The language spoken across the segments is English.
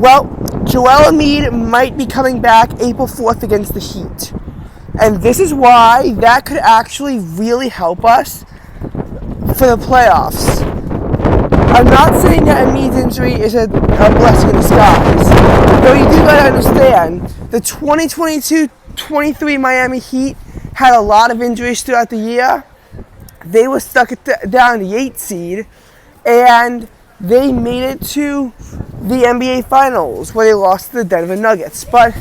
Well, Joel Embiid might be coming back April 4th against the Heat. And this is why that could actually really help us for the playoffs. I'm not saying that Embiid's injury is a blessing in disguise, though you do gotta understand, the 2022-23 Miami Heat had a lot of injuries throughout the year. They were stuck down the 8th seed, and they made it to the NBA Finals, where they lost to the Denver Nuggets. But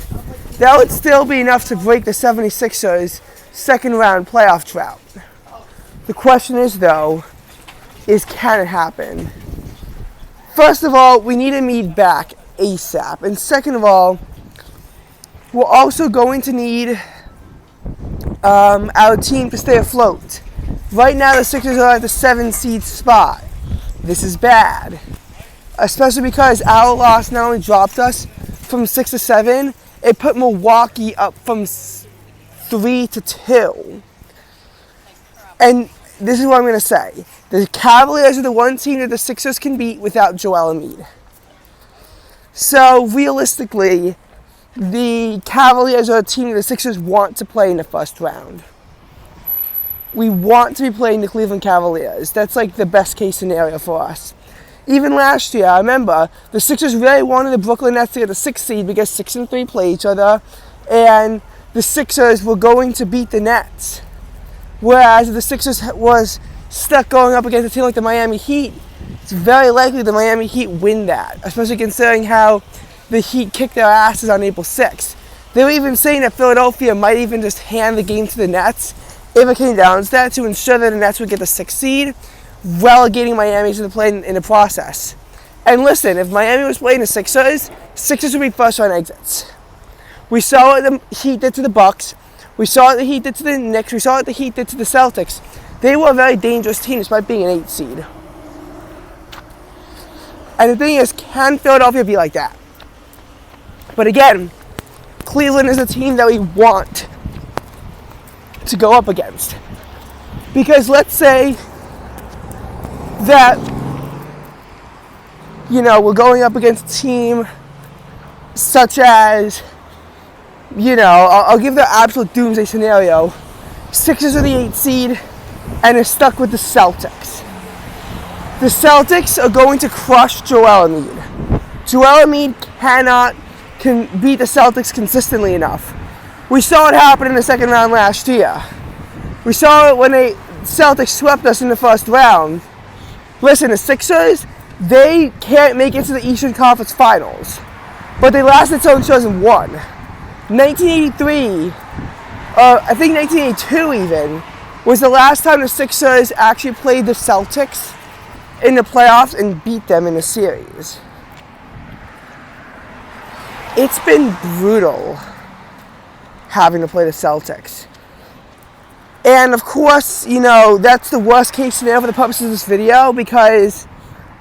that would still be enough to break the 76ers' second-round playoff drought. The question is, though, can it happen? First of all, we need Embiid back ASAP. And second of all, we're also going to need our team to stay afloat. Right now, the Sixers are at the 7th seed spot. This is bad. Especially because our loss not only dropped us from 6 to 7, it put Milwaukee up from 3 to 2. And this is what I'm going to say. The Cavaliers are the one team that the Sixers can beat without Joel Embiid. So, realistically, the Cavaliers are a team that the Sixers want to play in the first round. We want to be playing the Cleveland Cavaliers. That's like the best case scenario for us. Even last year, I remember, the Sixers really wanted the Brooklyn Nets to get the 6th seed because 6 and 3 play each other, and the Sixers were going to beat the Nets. Whereas if the Sixers was stuck going up against a team like the Miami Heat, it's very likely the Miami Heat win that, especially considering how the Heat kicked their asses on April 6th. They were even saying that Philadelphia might even just hand the game to the Nets if it came down to that, to ensure that the Nets would get the 6th seed, relegating Miami to the play in the process. And listen, if Miami was playing the Sixers would be first round exits. We saw what the Heat did to the Bucks. We saw what the Heat did to the Knicks. We saw what the Heat did to the Celtics. They were a very dangerous team despite being an 8th seed. And the thing is, can Philadelphia be like that? But again, Cleveland is a team that we want to go up against. Because let's say that, we're going up against a team such as, I'll give the absolute doomsday scenario. Sixers are the 8th seed and are stuck with the Celtics. The Celtics are going to crush Joel Embiid. Joel Embiid can beat the Celtics consistently enough. We saw it happen in the second round last year. We saw it when the Celtics swept us in the first round. Listen, the Sixers, they can't make it to the Eastern Conference Finals. But they lasted so shows and won. 1983, I think 1982 even, was the last time the Sixers actually played the Celtics in the playoffs and beat them in a series. It's been brutal having to play the Celtics. And of course, that's the worst case scenario for the purposes of this video, because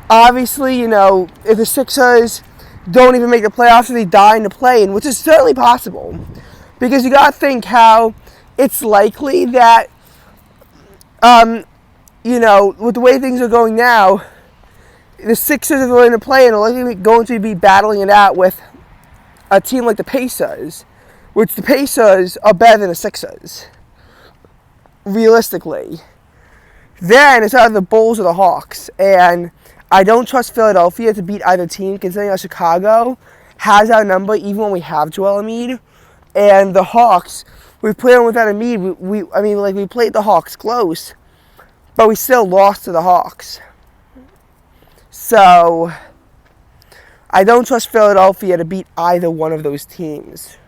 obviously, if the Sixers don't even make the playoffs, they die in the play-in, which is certainly possible. Because you gotta think how it's likely that, with the way things are going now, the Sixers are going to play and are likely going to be battling it out with a team like the Pacers, which the Pacers are better than the Sixers, realistically. Then it's either the Bulls or the Hawks, and I don't trust Philadelphia to beat either team, considering that Chicago has our number even when we have Joel Embiid. And the Hawks, we played them without Embiid. We played the Hawks close, but we still lost to the Hawks. So I don't trust Philadelphia to beat either one of those teams.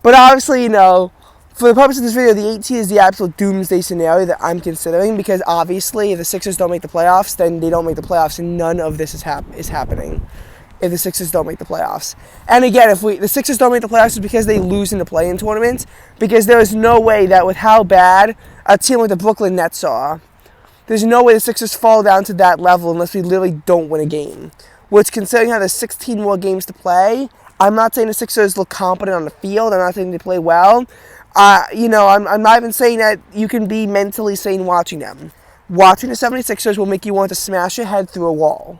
But obviously, for the purpose of this video, the 8th seed is the absolute doomsday scenario that I'm considering, because obviously if the Sixers don't make the playoffs, then they don't make the playoffs, and none of this is happening if the Sixers don't make the playoffs. And again, if the Sixers don't make the playoffs, it's because they lose in the play-in tournament, because there is no way that with how bad a team like the Brooklyn Nets are, there's no way the Sixers fall down to that level unless we literally don't win a game. Which, considering how there's 16 more games to play, I'm not saying the Sixers look competent on the field. I'm not saying they play well. I'm not even saying that you can be mentally sane watching them. Watching the 76ers will make you want to smash your head through a wall.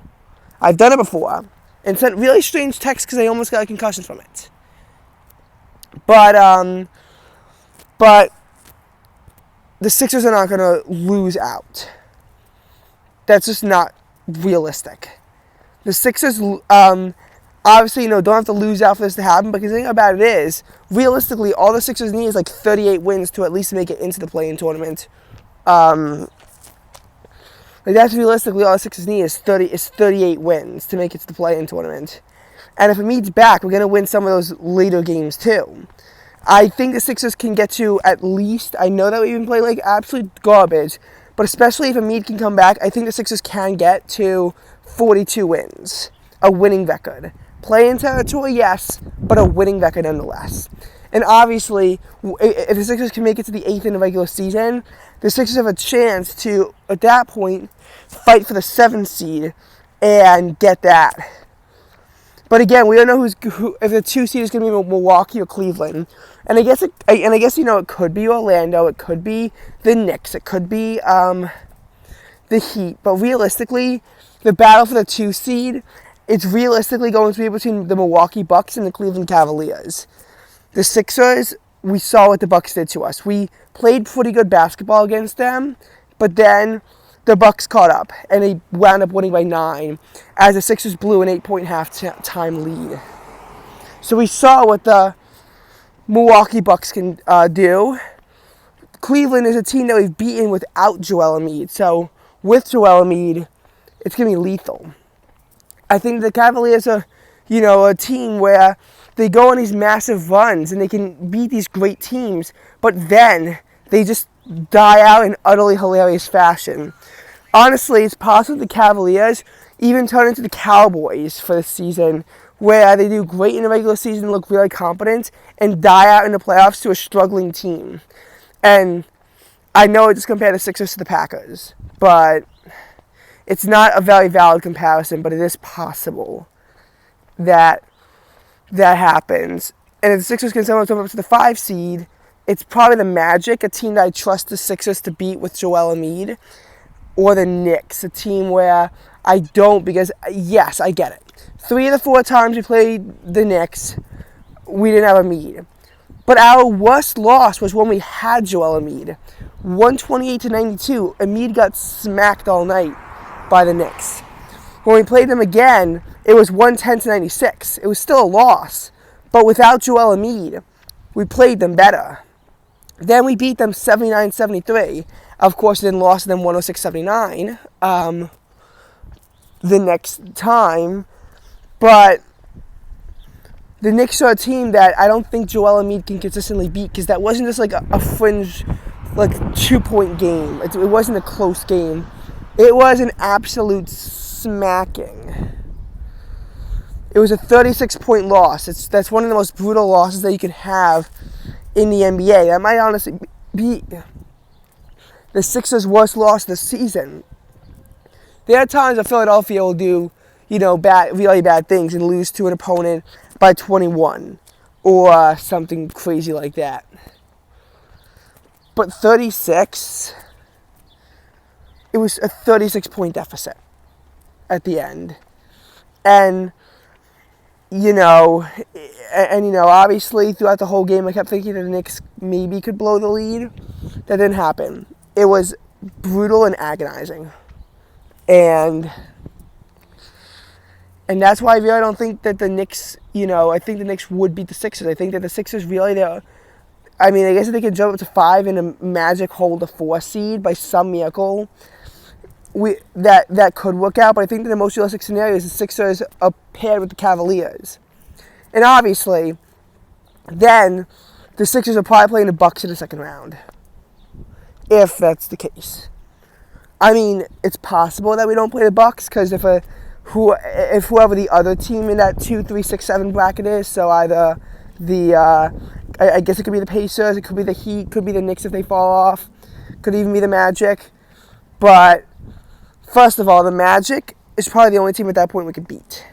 I've done it before. and sent really strange texts because I almost got a concussion from it. But the Sixers are not going to lose out. That's just not realistic. The Sixers, obviously, don't have to lose out for this to happen, because the thing about it is, realistically, all the Sixers need is like 38 wins to at least make it into the play-in tournament. That's realistically all the Sixers need is 38 wins to make it to the play-in tournament. And if Embiid's back, we're going to win some of those later games too. I think the Sixers can get to at least, I know that we've been playing like absolute garbage, but especially if Embiid can come back, I think the Sixers can get to 42 wins. A winning record. Play-in territory, yes, but a winning record nonetheless. And obviously, if the Sixers can make it to the 8th in the regular season, the Sixers have a chance to, at that point, fight for the 7th seed and get that. But again, we don't know if the 2 seed is going to be Milwaukee or Cleveland. And I guess it could be Orlando, it could be the Knicks, it could be the Heat. But realistically, the battle for the 2 seed, it's realistically going to be between the Milwaukee Bucks and the Cleveland Cavaliers. The Sixers, we saw what the Bucks did to us. We played pretty good basketball against them, but then the Bucks caught up, and they wound up winning by 9, as the Sixers blew an 8-point halftime lead. So we saw what the Milwaukee Bucks can do. Cleveland is a team that we've beaten without Joel Embiid, so with Joel Embiid, it's going to be lethal. I think the Cavaliers are, a team where they go on these massive runs and they can beat these great teams, but then they just die out in utterly hilarious fashion. Honestly, it's possible the Cavaliers even turn into the Cowboys for this season, where they do great in the regular season, look really competent, and die out in the playoffs to a struggling team. And I know I just compared the Sixers to the Packers, but it's not a very valid comparison, but it is possible that happens. And if the Sixers can somehow come up to the 5 seed, it's probably the Magic, a team that I trust the Sixers to beat with Joel Embiid, or the Knicks, a team where I don't, because, yes, I get it. 3 of the 4 times we played the Knicks, we didn't have Embiid. But our worst loss was when we had Joel Embiid. 128-92, Embiid got smacked all night by the Knicks. When we played them again, it was 110-96. It was still a loss, but without Joel Embiid, we played them better. Then we beat them 79-73. Of course, then lost to them 106-79 the next time. But the Knicks are a team that I don't think Joel Embiid can consistently beat, because that wasn't just like a fringe, 2-point game. It wasn't a close game. It was an absolute smacking. It was a 36-point loss. That's one of the most brutal losses that you could have in the NBA. That might honestly be the Sixers' worst loss this season. There are times that Philadelphia will do, really bad things and lose to an opponent by 21 or something crazy like that. But 36, it was a 36-point deficit at the end. And obviously throughout the whole game I kept thinking that the Knicks maybe could blow the lead. That didn't happen. It was brutal and agonizing. And that's why I really don't think that the Knicks, I think the Knicks would beat the Sixers. I think that the Sixers really, I guess if they can jump up to 5 and a Magic hold a 4 seed by some miracle, that could work out. But I think that the most realistic scenario is the Sixers are paired with the Cavaliers. And obviously, then the Sixers are probably playing the Bucks in the second round, if that's the case. It's possible that we don't play the Bucks, because if whoever the other team in that 2, 3, 6, 7 bracket is, so either I guess it could be the Pacers, it could be the Heat, could be the Knicks if they fall off, could even be the Magic. But first of all, the Magic is probably the only team at that point we could beat.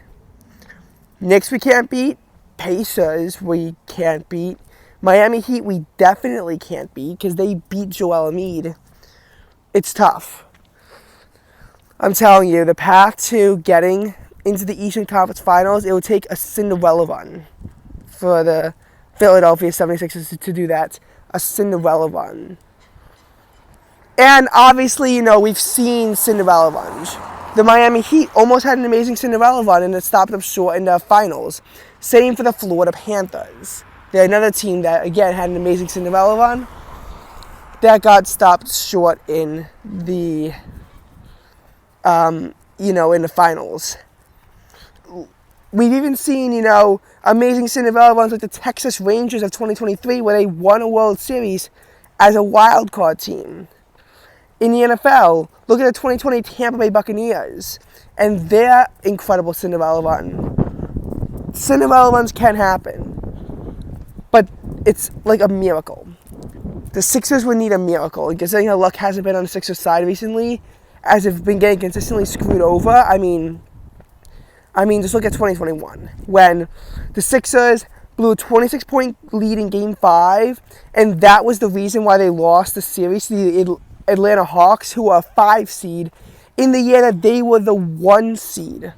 Knicks we can't beat. Pacers we can't beat. Miami Heat we definitely can't beat, because they beat Joel Embiid. It's tough. I'm telling you, the path to getting into the Eastern Conference Finals, it would take a Cinderella run for the Philadelphia 76ers to do that. A Cinderella run. And obviously, you know, we've seen Cinderella runs. The Miami Heat almost had an amazing Cinderella run and it stopped them short in the finals. Same for the Florida Panthers. They're another team that, again, had an amazing Cinderella run that got stopped short in the, in the finals. We've even seen, you know, amazing Cinderella runs like the Texas Rangers of 2023 where they won a World Series as a wild card team. In the NFL, look at the 2020 Tampa Bay Buccaneers and their incredible Cinderella run. Cinderella runs can happen, but it's like a miracle. The Sixers would need a miracle. Considering how luck hasn't been on the Sixers side recently, as they've been getting consistently screwed over, I mean, just look at 2021, when the Sixers blew a 26-point lead in Game 5, and that was the reason why they lost the series to the Atlanta Hawks, who are a 5 seed, in the year that they were the 1 seed.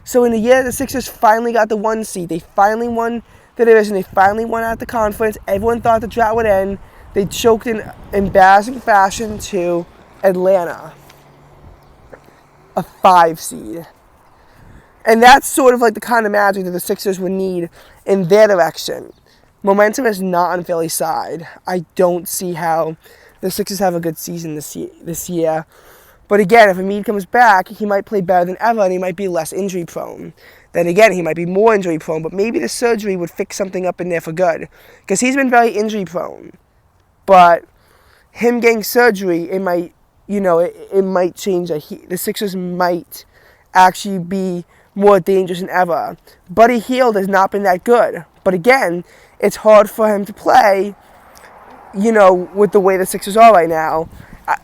So in the year the Sixers finally got the 1 seed, they finally won the division, they finally won out the conference, everyone thought the drought would end, they choked in embarrassing fashion to Atlanta, a 5 seed. And that's sort of like the kind of magic that the Sixers would need in their direction. Momentum is not on Philly's side. I don't see how the Sixers have a good season this year. But again, if Embiid comes back, he might play better than ever and he might be less injury prone. Then again, he might be more injury prone, but maybe the surgery would fix something up in there for good. Because he's been very injury prone. But him getting surgery, it might change. The Sixers might actually be more dangerous than ever. Buddy Hield has not been that good. But again, it's hard for him to play, with the way the Sixers are right now.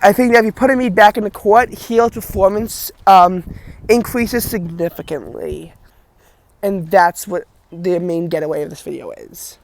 I think that if you put Embiid back in the court, Hield's performance increases significantly. And that's what the main getaway of this video is.